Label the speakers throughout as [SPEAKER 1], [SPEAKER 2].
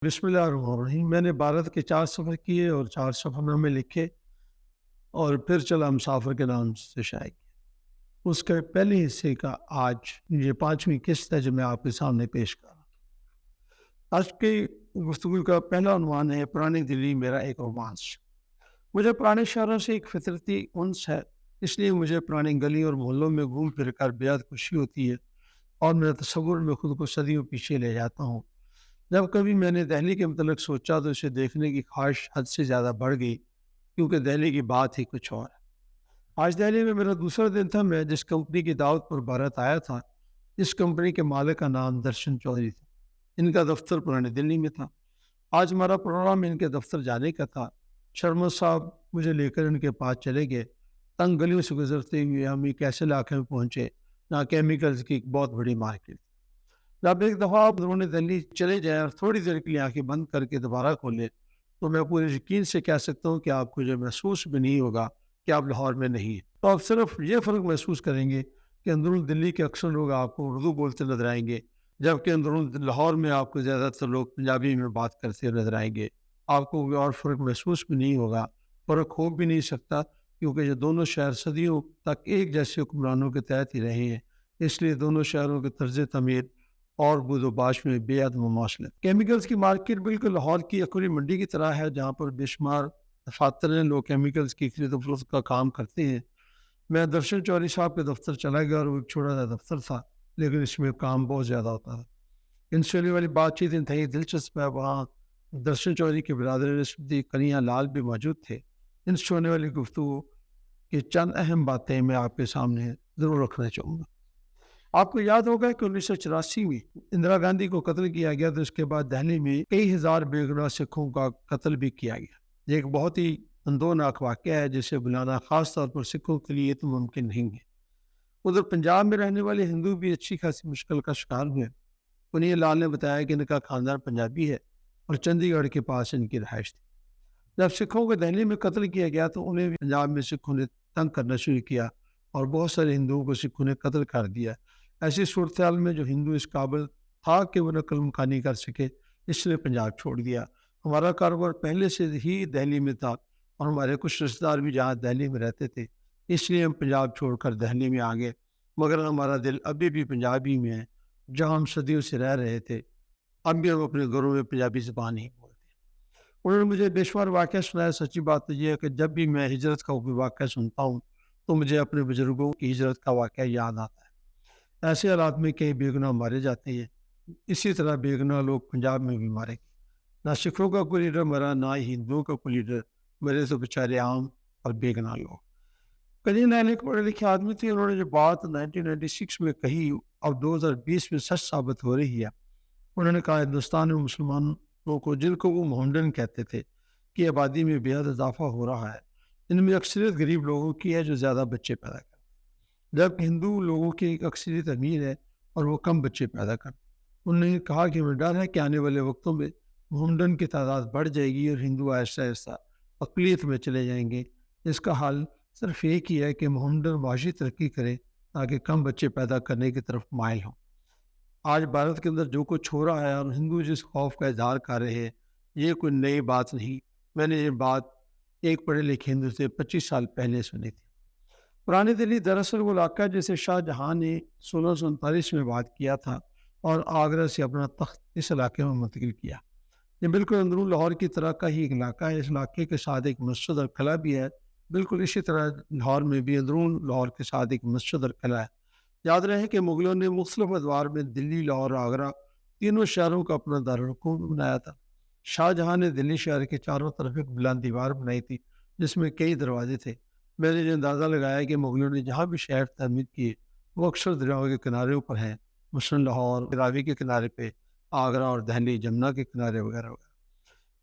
[SPEAKER 1] بسم اللہ الرحمن الرحیم۔ میں نے بھارت کے 4 سفر کیے اور 4 سفر نامے لکھے اور پھر چلا مسافر کے نام سے شائع کیا۔ اس کے پہلے حصے کا آج یہ 5ویں قسط ہے جو میں آپ کے سامنے پیش کر رہا ہوں۔ آج کی گفتگو کا پہلا عنوان ہے پرانی دلی میرا ایک رومانس۔ مجھے پرانے شہروں سے ایک فطرتی انس ہے، اس لیے مجھے پرانی گلی اور محلوں میں گھوم پھر کر بیعت خوشی ہوتی ہے اور میرے تصور میں خود کو صدیوں پیچھے لے جاتا ہوں۔ جب کبھی میں نے دہلی کے متعلق سوچا تو اسے دیکھنے کی خواہش حد سے زیادہ بڑھ گئی، کیونکہ دہلی کی بات ہی کچھ اور ہے۔ آج دہلی میں میرا دوسرا دن تھا۔ میں جس کمپنی کی دعوت پر بھارت آیا تھا، اس کمپنی کے مالک کا نام درشن چودھری تھا۔ ان کا دفتر پرانی دلی میں تھا۔ آج ہمارا پروگرام ان کے دفتر جانے کا تھا۔ شرما صاحب مجھے لے کر ان کے پاس چلے گئے۔ تنگ گلیوں سے گزرتے ہوئے ہم ایک ایسے علاقے میں پہنچے جہاں کیمیکلز کی ایک بہت بڑی مارکیٹ تھی۔ جب ایک دفعہ آپ دونوں دہلی چلے جائیں اور تھوڑی دیر کے لیے آنکھیں بند کر کے دوبارہ کھولیں تو میں پورے یقین سے کہہ سکتا ہوں کہ آپ کو یہ محسوس بھی نہیں ہوگا کہ آپ لاہور میں نہیں ہیں۔ تو آپ صرف یہ فرق محسوس کریں گے کہ اندرون دلی کے اکثر لوگ آپ کو اردو بولتے نظر آئیں گے، جبکہ اندرون لاہور میں آپ کو زیادہ تر لوگ پنجابی میں بات کرتے نظر آئیں گے۔ آپ کو کوئی اور فرق محسوس بھی نہیں ہوگا، فرق ہو بھی نہیں سکتا، کیونکہ یہ دونوں شہر صدیوں تک ایک جیسے حکمرانوں کے تحت ہی رہے ہیں۔ اس لیے دونوں شہروں کے طرز تعمیر اور بود و باش میں بے عدم مماثلت۔ کیمیکلز کی مارکیٹ بالکل لاہور کی اکوری منڈی کی طرح ہے، جہاں پر بے شمار دفاتر لوگ کیمیکلز کی خرید و فروخت کا کام کرتے ہیں۔ میں درشن چودھری صاحب کے دفتر چلا گیا اور وہ ایک چھوٹا سا دفتر تھا، لیکن اس میں کام بہت زیادہ ہوتا تھا۔ ان سے ہونے والی بات چیت انتہائی دلچسپ ہے۔ وہاں درشن چودھری کے برادر نسبتی کنیا لال بھی موجود تھے۔ ان سے ہونے والی گفتگو کی چند اہم باتیں میں آپ کے سامنے ضرور رکھنا چاہوں گا۔ آپ کو یاد ہوگا کہ 1984 میں اندرا گاندھی کو قتل کیا گیا، تو اس کے بعد دہلی میں کئی ہزار بے گناہ سکھوں کا قتل بھی کیا گیا۔ یہ ایک بہت ہی اندوناک واقعہ ہے جسے بلانا خاص طور پر سکھوں کے لیے تو ممکن نہیں ہے۔ ادھر پنجاب میں رہنے والے ہندو بھی اچھی خاصی مشکل کا شکار ہوئے۔ کنیا لال نے بتایا کہ ان کا خاندان پنجابی ہے اور چندی گڑھ کے پاس ان کی رہائش تھی۔ جب سکھوں کو دہلی میں قتل کیا گیا تو انہیں بھی پنجاب میں سکھوں نے تنگ کرنا شروع کیا اور بہت سارے ہندوؤں کو سکھوں نے قتل کر دیا۔ ایسی صورتحال میں جو ہندو اس قابل تھا کہ وہ نقل مکانی کر سکے، اس نے پنجاب چھوڑ دیا۔ ہمارا کاروبار پہلے سے ہی دہلی میں تھا اور ہمارے کچھ رشتہ دار بھی جہاں دہلی میں رہتے تھے، اس لیے ہم پنجاب چھوڑ کر دہلی میں آ گئے، مگر ہمارا دل ابھی بھی پنجابی میں ہے، جہاں ہم صدیوں سے رہ رہے تھے۔ اب بھی ہم اپنے گھروں میں پنجابی زبان ہی بولتے ہیں۔ انہوں نے مجھے بے شمار واقعہ سنایا۔ سچی بات تو یہ ہے کہ جب بھی میں ہجرت کا کوئی واقعہ سنتا ہوں تو مجھے اپنے بزرگوں کی ہجرت کا واقعہ یاد آتا ہے۔ ایسے حالات میں کئی بے گناہ مارے جاتے ہیں، اسی طرح بے گناہ لوگ پنجاب میں بھی مارے گئے۔ نہ سکھوں کا کوئی لیڈر مرا، نہ ہی ہندوؤں کا کوئی لیڈر مرے، تو بیچارے عام اور بے گناہ لوگ۔ کنیا لال ایک پڑھے لکھے آدمی تھے۔ انہوں نے جو بات 1996 میں کہی اب 2020 میں سچ ثابت ہو رہی ہے۔ انہوں نے کہا ہندوستان میں مسلمانوں کو، جن کو وہ محمڈن کہتے تھے، کی آبادی میں بے حد اضافہ ہو رہا ہے۔ ان میں اکثریت غریب لوگوں کی ہے جو زیادہ بچے پیدا کرتے ہیں، جبکہ ہندو لوگوں کی ایک اکثریت امیر ہے اور وہ کم بچے پیدا کرتے ہیں۔ انہوں نے کہا کہ ہمیں ڈر ہے کہ آنے والے وقتوں میں محمڈن کی تعداد بڑھ جائے گی اور ہندو آہستہ آہستہ اقلیت میں چلے جائیں گے۔ اس کا حل صرف ایک ہی ہے کہ محمڈن معاشی ترقی کرے تاکہ کم بچے پیدا کرنے کی طرف مائل ہوں۔ آج بھارت کے اندر جو کچھ ہو رہا ہے اور ہندو جس خوف کا اظہار کر رہے ہیں، یہ کوئی نئی بات نہیں۔ میں نے یہ بات ایک پڑھے لکھے ہندو سے 25 سال پہلے سنی تھی۔ پرانی دلی دراصل وہ علاقہ جسے شاہ جہاں نے 1639 میں بات کیا تھا اور آگرہ سے اپنا تخت اس علاقے میں منتقل کیا۔ یہ بالکل اندرون لاہور کی طرح کا ہی ایک علاقہ ہے۔ اس علاقے کے ساتھ ایک مسجد اور قلعہ بھی ہے۔ بالکل اسی طرح لاہور میں بھی اندرون لاہور کے ساتھ ایک مسجد اور قلعہ ہے۔ یاد رہے کہ مغلوں نے مختلف ادوار میں دلی، لاہور اور آگرہ تینوں شہروں کو اپنا دارالحکومت بنایا تھا۔ شاہ جہاں نے دلی شہر کے چاروں طرف ایک بلند دیوار بنائی تھی جس میں کئی دروازے تھے۔ میں نے یہ اندازہ لگایا کہ مغلوں نے جہاں بھی شہر تعمیر کیے وہ اکثر دریاؤں کے کناروں پر ہیں، مثلاً لاہور راوی کے کنارے پہ، آگرہ اور دہلی جمنا کے کنارے وغیرہ وغیرہ۔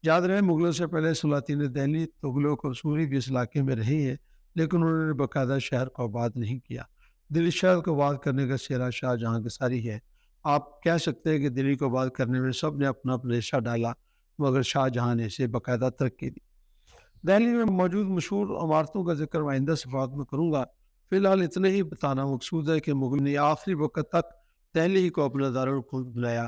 [SPEAKER 1] یاد رہے مغلوں سے پہلے سلاطین دہلی، تغلق اور سوری بھی اس علاقے میں رہے ہیں، لیکن انہوں نے باقاعدہ شہر کو آباد نہیں کیا۔ دلی شہر کو آباد کرنے کا سہرا شاہ جہاں کی ساری ہے۔ آپ کہہ سکتے ہیں کہ دلی کو آباد کرنے میں سب نے اپنا اپنا حصہ ڈالا، مگر شاہ جہاں نے اسے باقاعدہ ترقی دی۔ دہلی میں موجود مشہور عمارتوں کا ذکر آئندہ صفحات میں کروں گا۔ فی الحال اتنا ہی بتانا مقصود ہے کہ مغل نے آخری وقت تک دہلی کو اپنا دارالحکومت بنایا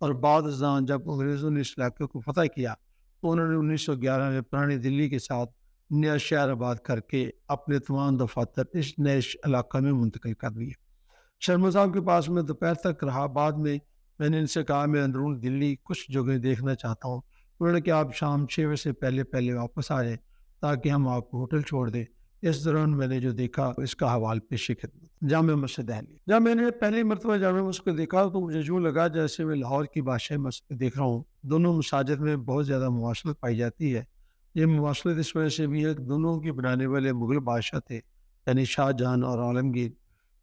[SPEAKER 1] اور بعد ازاں جب انگریزوں نے اس علاقے کو فتح کیا تو انہوں نے 1911 میں پرانی دلی کے ساتھ نیا شہر آباد کر کے اپنے تمام دفاتر اس نئے علاقہ میں منتقل کر دیے۔ شرما صاحب کے پاس میں دوپہر تک رہا، بعد میں نے ان سے کہا میں اندرون دلی کچھ جگہ دیکھنا چاہتا ہوں۔ انہوں نے کہا آپ شام 6 بجے سے پہلے واپس آ جائیں تاکہ ہم آپ کو ہوٹل چھوڑ دیں۔ اس دوران میں نے جو دیکھا اس کا حوال پیش خدمت جامع مسجد دہلی۔ جب میں نے پہلی مرتبہ جامع مسجد کو دیکھا تو مجھے یوں لگا جیسے میں لاہور کی بادشاہ مسجد دیکھ رہا ہوں۔ دونوں مساجد میں بہت زیادہ مواصلت پائی جاتی ہے۔ یہ مواصلت اس وجہ سے بھی ہے کہ دونوں کی بنانے والے مغل بادشاہ تھے، یعنی شاہ جہاں اور عالمگیر۔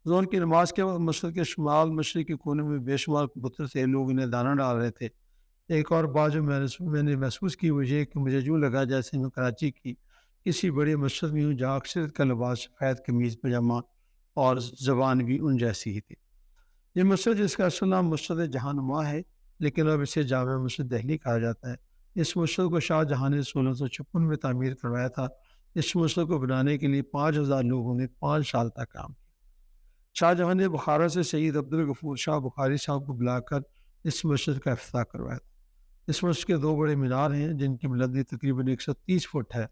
[SPEAKER 1] ظہر کی نماز کے وقت مسجد کے شمال مشرقی کونے میں بے شمار کبوتر تھے، لوگ انہیں دانہ ڈال رہے تھے۔ ایک اور بات جو میں نے محسوس کی وہ یہ کہ مجھے یوں لگا جیسے میں کراچی کی کسی بڑی مسجد میں ہوں جہاں اکثریت کا لباس سفید قمیض پاجامہ اور زبان بھی ان جیسی ہی تھی۔ یہ مسجد جس کا اصل نام مسجد جہاں نما ہے لیکن اب اسے جامع مسجد دہلی کہا جاتا ہے۔ اس مسجد کو شاہ جہاں نے 1656 میں تعمیر کروایا تھا۔ اس مسجد کو بنانے کے لیے 5000 لوگوں نے 5 سال تک کام کیا۔ شاہ جہاں نے بخارا سے سید عبدالغفور شاہ بخاری صاحب کو بلا کر اس مسجد کا افتتاح کروایا تھا۔ اس مسجد کے 2 بڑے مینار ہیں جن کی بلندی تقریباً 130 فٹ ہے،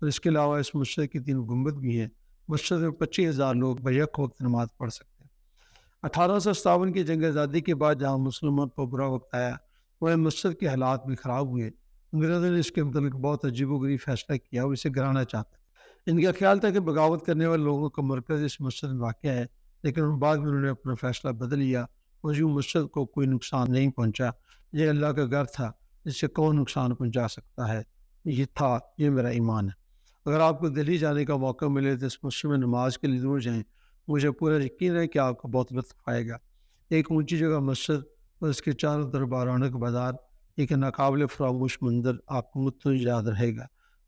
[SPEAKER 1] اور اس کے علاوہ اس مسجد کی 3 گنبد بھی ہیں۔ مسجد میں 25,000 لوگ بیک وقت نماز پڑھ سکتے ہیں۔ 1857 کی جنگ آزادی کے بعد جہاں مسلمان پر برا وقت آیا وہ مسجد کے حالات بھی خراب ہوئے۔ انگریزوں نے اس کے متعلق بہت عجیب و غریب فیصلہ کیا، وہ اسے گرانا چاہتے ہیں۔ ان کا خیال تھا کہ بغاوت کرنے والے لوگوں کا مرکز اس مسجد میں واقع ہے، لیکن بعد میں انہوں نے اپنا فیصلہ بدل لیا اور یوں مسجد کو کوئی نقصان نہیں پہنچا۔ یہ اللہ کا گھر تھا، اس سے کون نقصان پہنچا سکتا ہے؟ یہ میرا ایمان ہے۔ اگر آپ کو دہلی جانے کا موقع ملے تو اس مسجد میں نماز کے لیے ضرور جائیں۔ مجھے پورا یقین ہے کہ آپ کو بہت لطف آئے گا۔ ایک اونچی جگہ مسجد اور اس کے چاروں طرف رونق بازار، ایک ناقابل فراموش منظر آپ کو مطمئن یاد رہے گا۔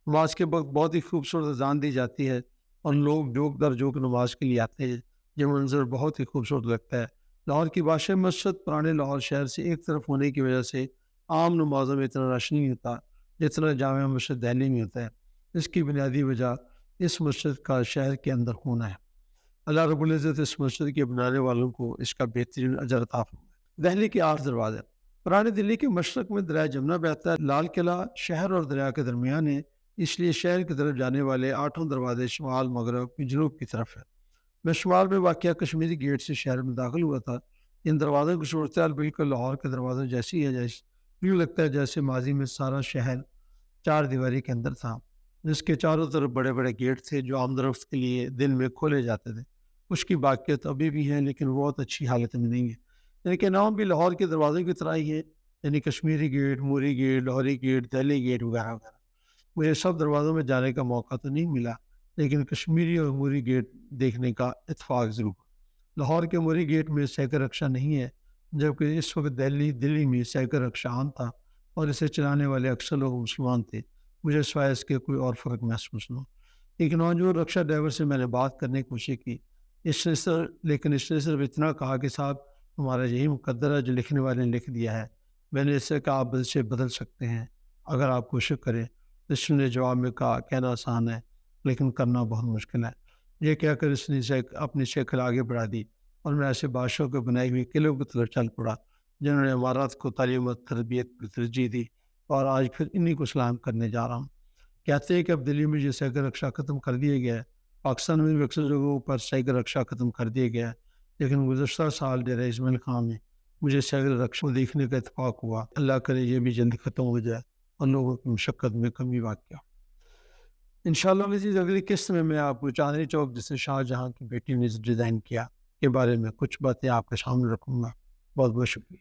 [SPEAKER 1] نماز کے وقت بہت ہی خوبصورت اذان دی جاتی ہے اور لوگ جوک در جوک نماز کے لیے آتے ہیں۔ یہ منظر بہت ہی خوبصورت لگتا ہے۔ لاہور کی بادشاہ مسجد پرانے لاہور شہر سے ایک طرف ہونے کی وجہ سے عام نمازوں میں اتنا رش نہیں ہوتا جتنا جامع مسجد دہلی میں ہوتا ہے۔ اس کی بنیادی وجہ اس مسجد کا شہر کے اندر ہونا ہے۔ اللہ رب العزت اس مسجد کے بنانے والوں کو اس کا بہترین اجر عطا فرمائے۔ دہلی کے 8 دروازے۔ پرانی دلی کے مشرق میں دریائے جمنا بہتا ہے۔ لال قلعہ شہر اور دریا کے درمیان ہے، اس لیے شہر کی طرف جانے والے 8 دروازے شمال مغرب جنوب کی طرف ہے۔ میں شمال میں واقع کشمیری گیٹ سے شہر میں داخل ہوا تھا۔ ان دروازوں کی صورتحال بالکل لاہور کے دروازوں جیسی ہے، یوں لگتا ہے جیسے ماضی میں سارا شہر 4 دیواری کے اندر تھا۔ جس کے چاروں طرف بڑے بڑے گیٹ تھے جو عام رفت کے لیے دن میں کھولے جاتے تھے۔ اس کی باقیت ابھی بھی ہے لیکن بہت اچھی حالت میں نہیں ہے۔ ان کے نام بھی لاہور کے دروازوں کی طرح ہی ہے، یعنی کشمیری گیٹ، موری گیٹ، لاہوری گیٹ، دہلی گیٹ وغیرہ وغیرہ۔ مجھے سب دروازوں میں جانے کا موقع تو نہیں ملا لیکن کشمیری اور موری گیٹ دیکھنے کا اتفاق ضرور۔ لاہور کے موری گیٹ میں سائیکل رکشہ نہیں ہے، جبکہ اس وقت دلی میں سائیکل رکشہ عام تھا اور اسے چلانے والے اکثر لوگ مسلمان تھے۔ مجھے سوائے اس کے کوئی اور فرق محسوس نہ ہو۔ ایک نوجوان رکشہ ڈرائیور سے میں نے بات کرنے کی کوشش کی، لیکن اس نے صرف اتنا کہا کہ صاحب ہمارا یہی مقدر ہے جو لکھنے والے نے لکھ دیا ہے۔ میں نے اس سے کہا آپ اسے بدل سکتے ہیں اگر آپ کوشش کریں۔ اس نے جواب میں کہا کہنا آسان ہے لیکن کرنا بہت مشکل ہے۔ یہ کہہ کر اس نے اپنی شکل آگے بڑھا دی اور میں ایسے بادشاہوں کے بنائی ہوئی قلعوں کی طرف چل پڑا جنہوں نے عمارات کو تعلیم و تربیت کو ترجیح دی، اور آج پھر انہی کو سلام کرنے جا رہا ہوں۔ کہتے ہیں کہ اب دلی میں یہ سائیکل رکشہ ختم کر دیا گیا ہے۔ پاکستان میں بھی اکثر جگہوں پر سائیکل رکشہ ختم کر دیا گیا ہے، لیکن گزشتہ سال ڈیرہ اسماعیل خان میں مجھے سائیکل رکشہ دیکھنے کا اتفاق ہوا۔ اللہ کرے یہ بھی جلد ختم ہو جائے اور لوگوں کی مشقت میں کمی واقع ہو۔ انشاءاللہ عزیز اگلی قسط میں آپ کو چاندنی چوک جسے شاہ جہاں کی بیٹی نے ڈیزائن کیا کے بارے میں کچھ باتیں آپ کے سامنے رکھوں گا۔ بہت بہت شکریہ۔